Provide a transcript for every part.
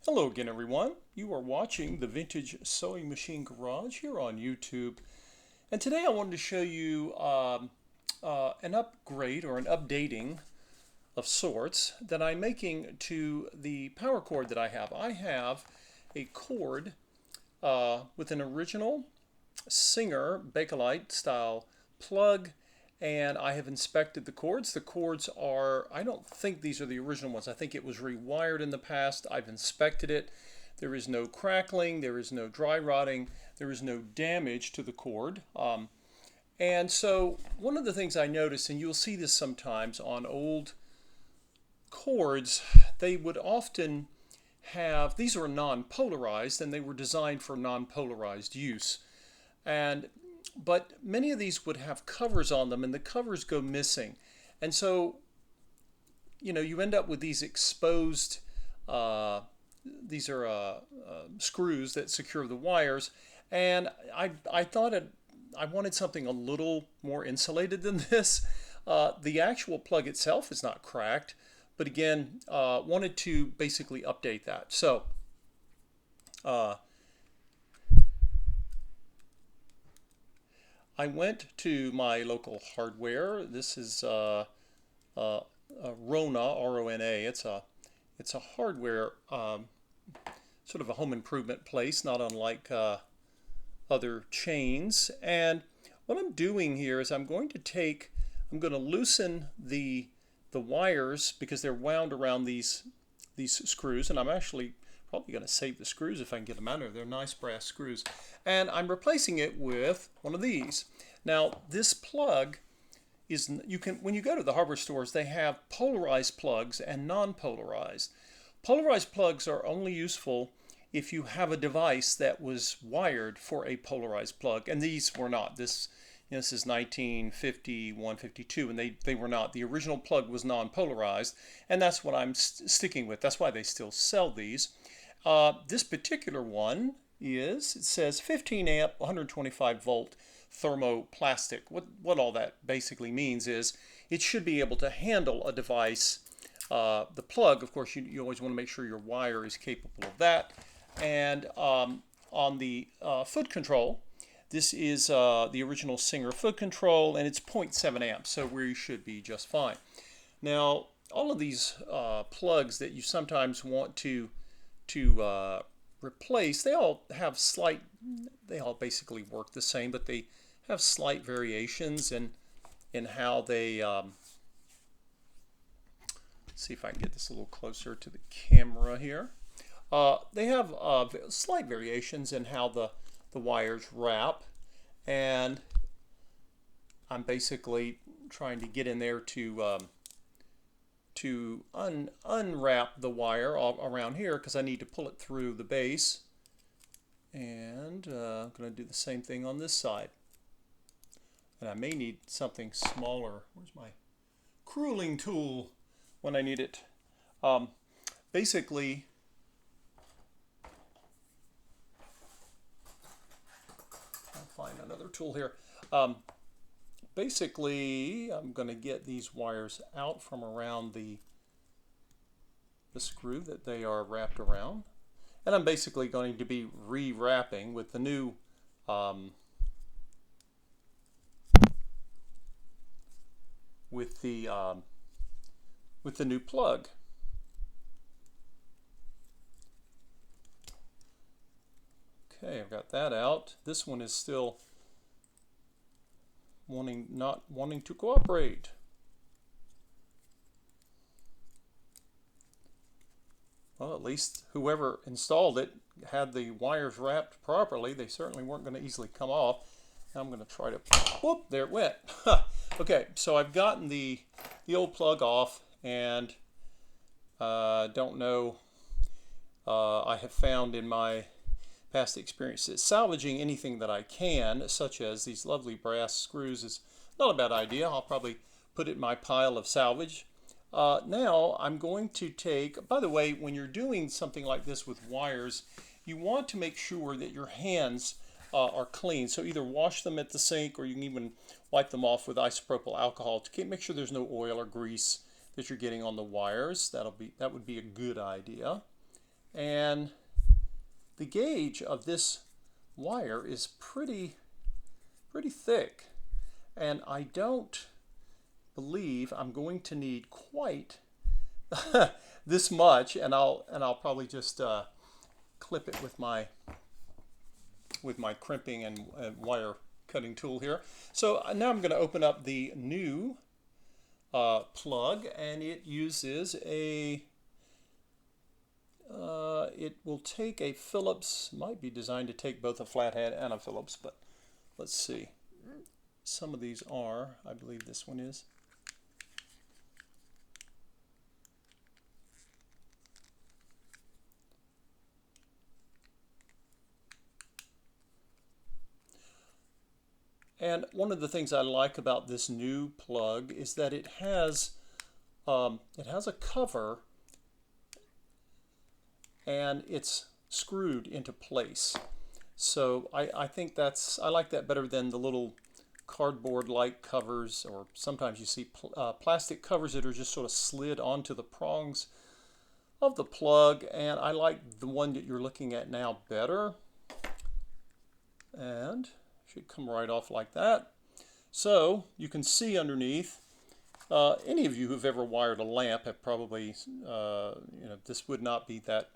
Hello again, everyone. You are watching the Vintage Sewing Machine Garage here on YouTube. And today I wanted to show you an upgrade or an updating of sorts that I'm making to the power cord that I have. I have a cord with an original Singer Bakelite style plug, and I have inspected the cords. The cords are, I don't think these are the original ones. I think it was rewired in the past. I've inspected it. There is no crackling, there is no dry rotting, there is no damage to the cord. And so one of the things I noticed, and you'll see this sometimes on old cords, they would often have, these are non-polarized and they were designed for non-polarized use. But many of these would have covers on them and the covers go missing. And so, you end up with these exposed, these are screws that secure the wires. And I thought I wanted something a little more insulated than this. The actual plug itself is not cracked, but again, wanted to basically update that. So, I went to my local hardware. This is Rona, R-O-N-A. It's a hardware sort of a home improvement place, not unlike other chains. And what I'm doing here is I'm going to loosen the wires because they're wound around these screws, and I'm actually probably going to save the screws if I can get them out of there. They're nice brass screws. And I'm replacing it with one of these. Now, this plug is, when you go to the hardware stores, they have polarized plugs and non-polarized. Polarized plugs are only useful if you have a device that was wired for a polarized plug, and these were not. This is 1951, 52, and they were not. The original plug was non-polarized, and that's what I'm sticking with. That's why they still sell these. This particular one it says 15 amp, 125 volt thermoplastic. What all that basically means is it should be able to handle a device. The plug, of course, you always want to make sure your wire is capable of that. And on the foot control, this is the original Singer foot control, and it's 0.7 amps, so we should be just fine. Now, all of these plugs that you sometimes want to replace, they all basically work the same, but they have slight variations in how they, let's see if I can get this a little closer to the camera here. They have slight variations in how the wires wrap, and I'm basically trying to get in there to unwrap the wire all around here because I need to pull it through the base, and I'm going to do the same thing on this side. And I may need something smaller. Where's my crueling tool when I need it? Basically, I'll find another tool here. Basically, I'm going to get these wires out from around the screw that they are wrapped around. And I'm basically going to be rewrapping with the new with the new plug. Okay, I've got that out. This one is still not wanting to cooperate. Well, at least whoever installed it had the wires wrapped properly. They certainly weren't going to easily come off. Now I'm going to try to, whoop, there it went. Okay, so I've gotten the old plug off, and don't know, I have found in my past experiences salvaging anything that I can, such as these lovely brass screws, is not a bad idea. I'll probably put it in my pile of salvage. Now I'm going to take, by the way, when you're doing something like this with wires, you want to make sure that your hands are clean. So either wash them at the sink, or you can even wipe them off with isopropyl alcohol to make sure there's no oil or grease that you're getting on the wires. That would be a good idea. And the gauge of this wire is pretty thick, and I don't believe I'm going to need quite this much, and I'll probably just clip it with my crimping and wire cutting tool here. So now I'm going to open up the new plug, and it uses a it will take a Phillips, might be designed to take both a flathead and a Phillips, but let's see. Some of these are, I believe this one is. And one of the things I like about this new plug is that it has a cover, and it's screwed into place. So I think I like that better than the little cardboard-like covers, or sometimes you see plastic covers that are just sort of slid onto the prongs of the plug, and I like the one that you're looking at now better. And should come right off like that. So you can see underneath. Any of you who've ever wired a lamp have probably, this would not be that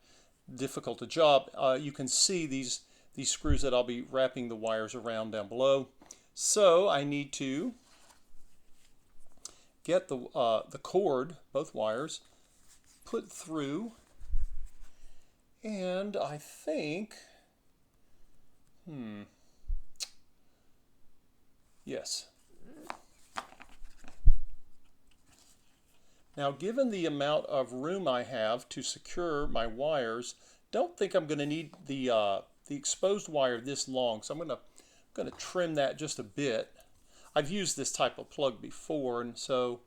difficult a job. You can see these screws that I'll be wrapping the wires around down below. So I need to get the cord, both wires, put through, and I think, yes. Now, given the amount of room I have to secure my wires, don't think I'm going to need the exposed wire this long, so I'm going to trim that just a bit. I've used this type of plug before, and so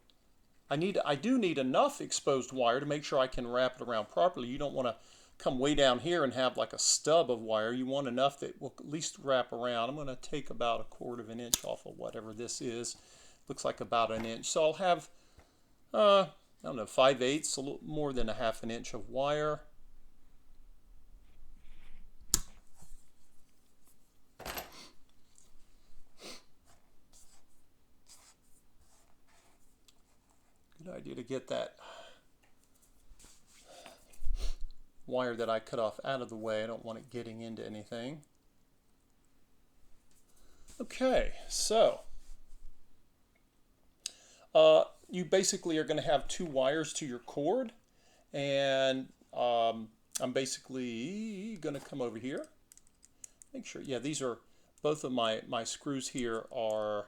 I do need enough exposed wire to make sure I can wrap it around properly. You don't want to come way down here and have like a stub of wire. You want enough that will at least wrap around. I'm going to take about 1/4 of an inch off of whatever this is. Looks like about an inch. So I'll have, I don't know, 5/8, a little more than 1/2 an inch of wire. Good idea to get that wire that I cut off out of the way. I don't want it getting into anything. Okay, so you basically are going to have 2 wires to your cord, and I'm basically going to come over here. Make sure, yeah, these are both of my screws here are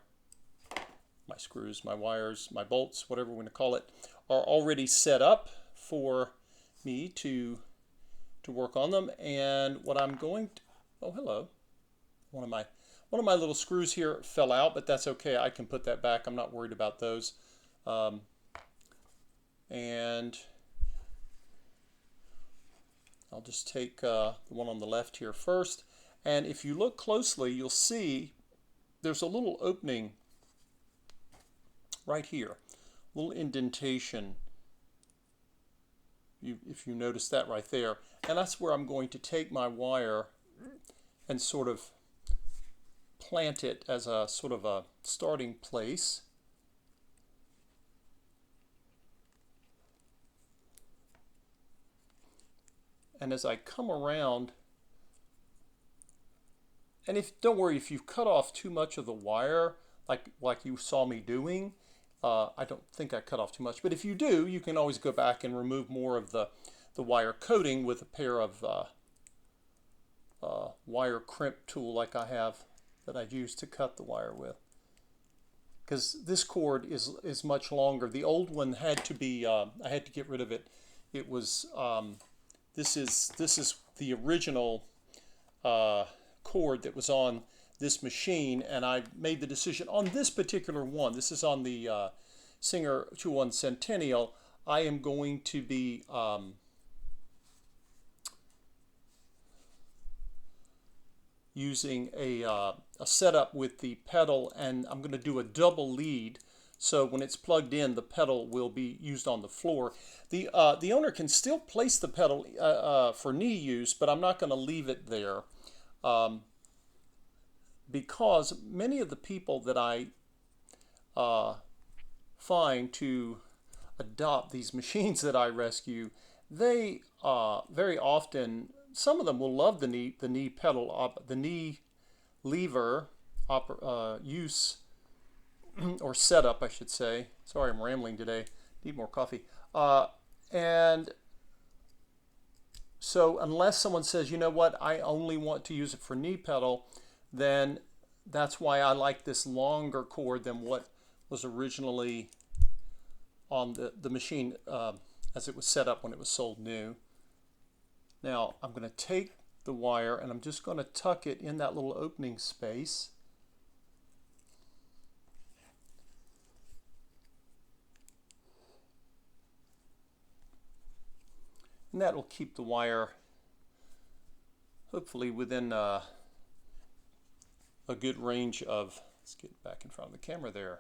my screws, my wires, my bolts, whatever we're going to call it, are already set up for me to work on them. And what I'm going to, oh hello, one of my little screws here fell out, but that's okay. I can put that back. I'm not worried about those. And I'll just take the one on the left here first. And if you look closely, you'll see there's a little opening right here, a little indentation. If you notice that right there. And that's where I'm going to take my wire and sort of plant it as a sort of a starting place. And as I come around, and don't worry if you've cut off too much of the wire, like you saw me doing. I don't think I cut off too much, but if you do, you can always go back and remove more of the wire coating with a pair of wire crimp tool like I have that I use to cut the wire with. Because this cord is much longer. The old one had to be, I had to get rid of it. It was, this is the original cord that was on this machine, and I made the decision on this particular one. This is on the Singer 2-1 Centennial. I am going to be using a setup with the pedal, and I'm going to do a double lead. So when it's plugged in, the pedal will be used on the floor. The owner can still place the pedal for knee use, but I'm not going to leave it there because many of the people that I find to adopt these machines that I rescue, they very often, some of them will love the knee pedal, the knee lever use or setup, I should say. Sorry, I'm rambling today. Need more coffee. And so unless someone says, you know what, I only want to use it for knee pedal, then that's why I like this longer cord than what was originally on the machine as it was set up when it was sold new. Now I'm going to take the wire and I'm just going to tuck it in that little opening space. And that will keep the wire hopefully within a good range of, let's get back in front of the camera there.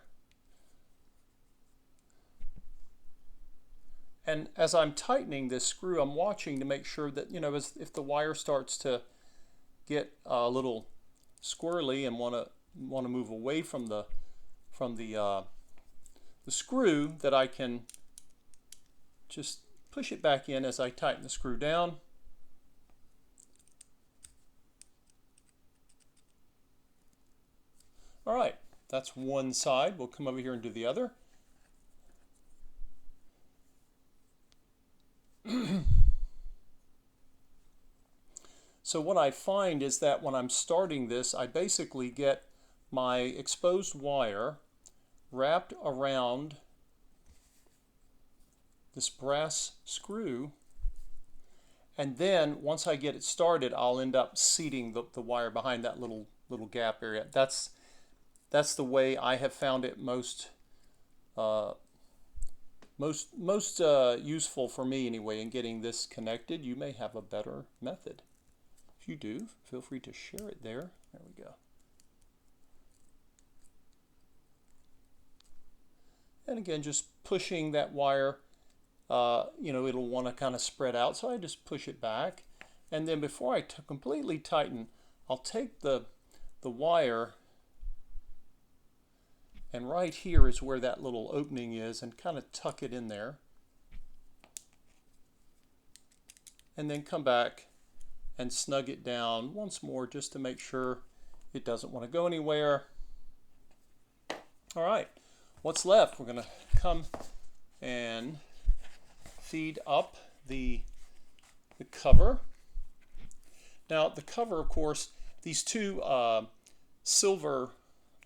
And as I'm tightening this screw, I'm watching to make sure that, you know, if the wire starts to get a little squirrely and want to move away from the screw, that I can just push it back in as I tighten the screw down. All right, that's one side. We'll come over here and do the other. So what I find is that when I'm starting this, I basically get my exposed wire wrapped around this brass screw, and then once I get it started, I'll end up seating the wire behind that little gap area. That's the way I have found it most useful for me anyway in getting this connected. You may have a better method. If you do, feel free to share it there. There we go. And again, just pushing that wire, you know, it'll want to kind of spread out, so I just push it back. And then before I completely tighten, I'll take the wire, and right here is where that little opening is, and kind of tuck it in there. And then come back and snug it down once more just to make sure it doesn't want to go anywhere. All right, what's left? We're going to come and feed up the cover. Now the cover, of course, these two silver,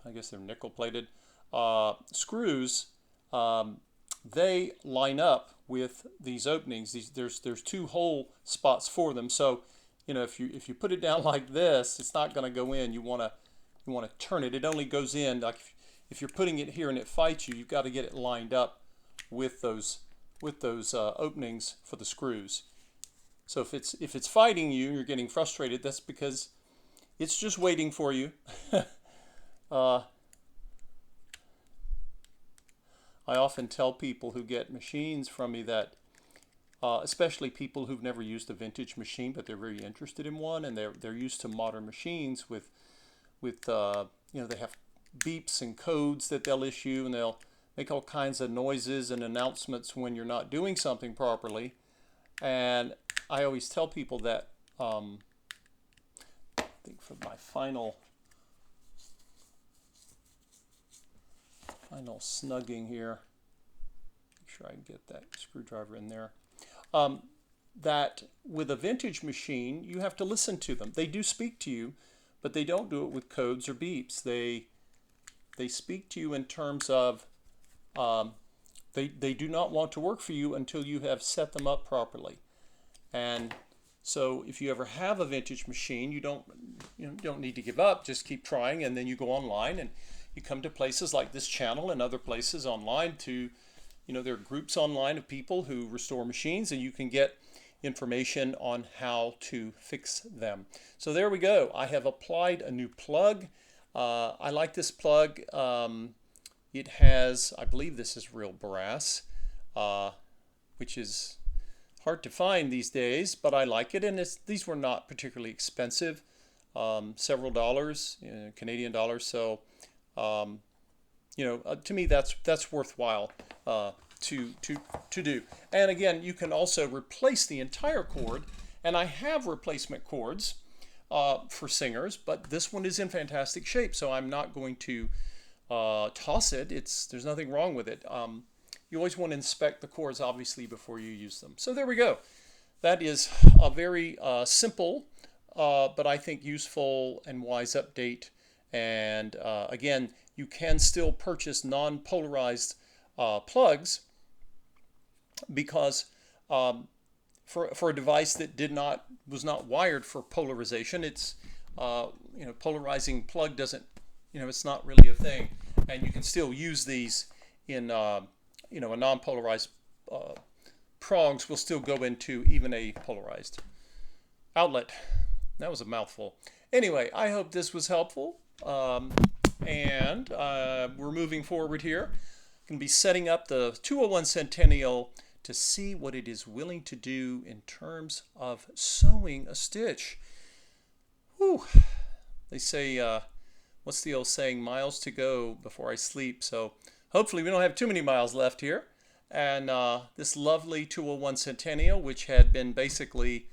I guess they're nickel plated screws, they line up with these openings. There's two hole spots for them. So, you know, if you put it down like this, it's not going to go in. You want to turn it. It only goes in like if you're putting it here and it fights you. You've got to get it lined up with those openings for the screws. So if it's fighting you, you're getting frustrated. That's because it's just waiting for you. I often tell people who get machines from me that, especially people who've never used a vintage machine, but they're very interested in one, and they're used to modern machines with you know, they have beeps and codes that they'll issue, and they'll make all kinds of noises and announcements when you're not doing something properly. And I always tell people that, I think for my final snugging here, make sure I can get that screwdriver in there, that with a vintage machine, you have to listen to them. They do speak to you, but they don't do it with codes or beeps. They speak to you in terms of they do not want to work for you until you have set them up properly. And so if you ever have a vintage machine, you don't need to give up. Just keep trying, and then you go online and you come to places like this channel and other places online to, you know, there are groups online of people who restore machines, and you can get information on how to fix them. So there we go. I have applied a new plug. I like this plug. It has, I believe this is real brass, which is hard to find these days, but I like it. And these were not particularly expensive, several dollars, Canadian dollars. So, to me, that's worthwhile to do. And again, you can also replace the entire cord. And I have replacement cords for singers, but this one is in fantastic shape, so I'm not going to toss it. There's nothing wrong with it. You always want to inspect the cords, obviously, before you use them. So there we go. That is a very simple, but I think useful and wise update. And again, you can still purchase non-polarized plugs because for a device that was not wired for polarization, it's polarizing plug doesn't, it's not really a thing, and you can still use these in a non-polarized prongs will still go into even a polarized outlet. That was a mouthful. Anyway, I hope this was helpful, and we're moving forward here. Going to be setting up the 201 Centennial to see what it is willing to do in terms of sewing a stitch. Whew. They say, what's the old saying, miles to go before I sleep. So hopefully we don't have too many miles left here. And this lovely 201 Centennial, which had been basically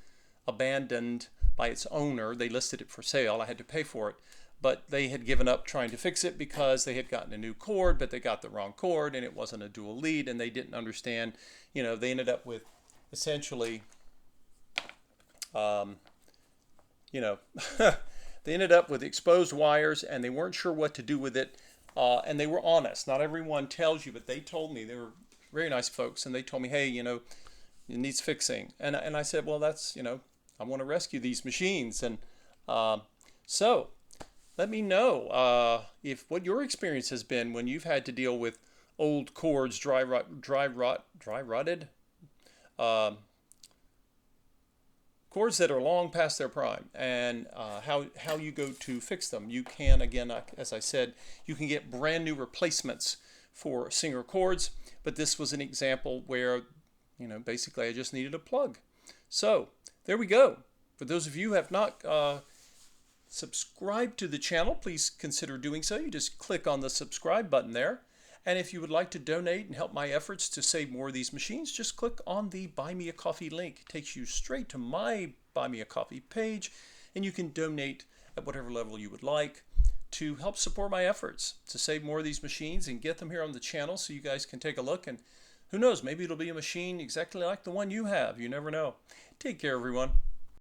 abandoned by its owner, they listed it for sale. I had to pay for it. But they had given up trying to fix it because they had gotten a new cord, but they got the wrong cord and it wasn't a dual lead, and they didn't understand. They ended up with essentially, they ended up with exposed wires, and they weren't sure what to do with it. And they were honest. Not everyone tells you, but they told me. They were very nice folks, and they told me, hey, it needs fixing. And I said, well, that's, I want to rescue these machines. And so let me know if what your experience has been when you've had to deal with old cords, dry rotted cords that are long past their prime, and how you go to fix them. You can, again, as I said, you can get brand new replacements for Singer cords, but this was an example where, basically I just needed a plug. So there we go. For those of you who have not subscribe to the channel, please consider doing so. You just click on the subscribe button there. And if you would like to donate and help my efforts to save more of these machines, just click on the Buy Me a Coffee link. It takes you straight to my Buy Me a Coffee page, and you can donate at whatever level you would like to help support my efforts to save more of these machines and get them here on the channel so you guys can take a look. And who knows, maybe it'll be a machine exactly like the one you have. You never know. Take care, everyone.